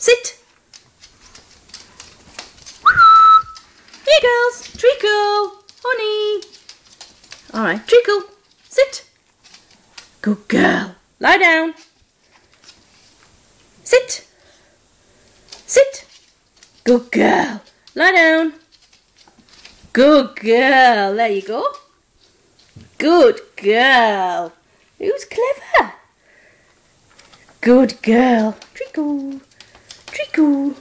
Sit. Here, girls. Treacle. Honey. Alright, Treacle. Sit. Good girl. Lie down. Sit. Sit. Good girl. Lie down. Good girl. There you go. Good girl. Who's clever? Good girl. Treacle. Treacle.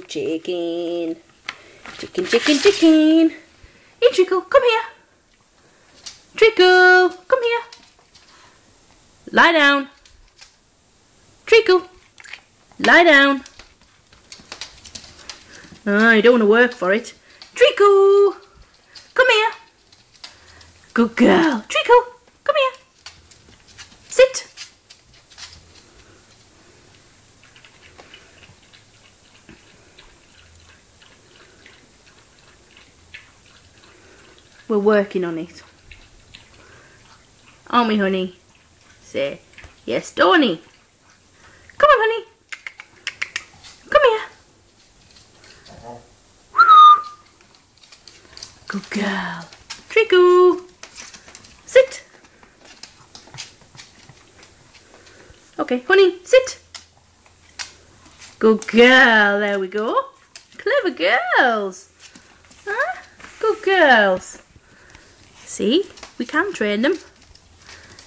Chicken. Chicken, chicken, chicken. Hey, Treacle, come here. Treacle, come here. Lie down. Treacle, lie down. Ah, you don't want to work for it. Treacle, come here. Good girl. Treacle, come here. Sit. We're working on it. Aren't we, honey? Say, yes, Donny. Come on, honey. Come here. Good girl. Treacle. Sit. Okay, honey, sit. Good girl. There we go. Clever girls. Huh? Good girls. See, we can train them.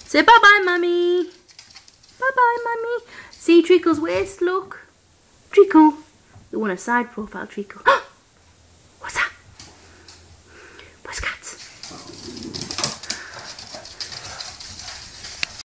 Say bye-bye, mummy. Bye-bye, mummy. See Treacle's waist, look. Treacle. You want a side profile, Treacle.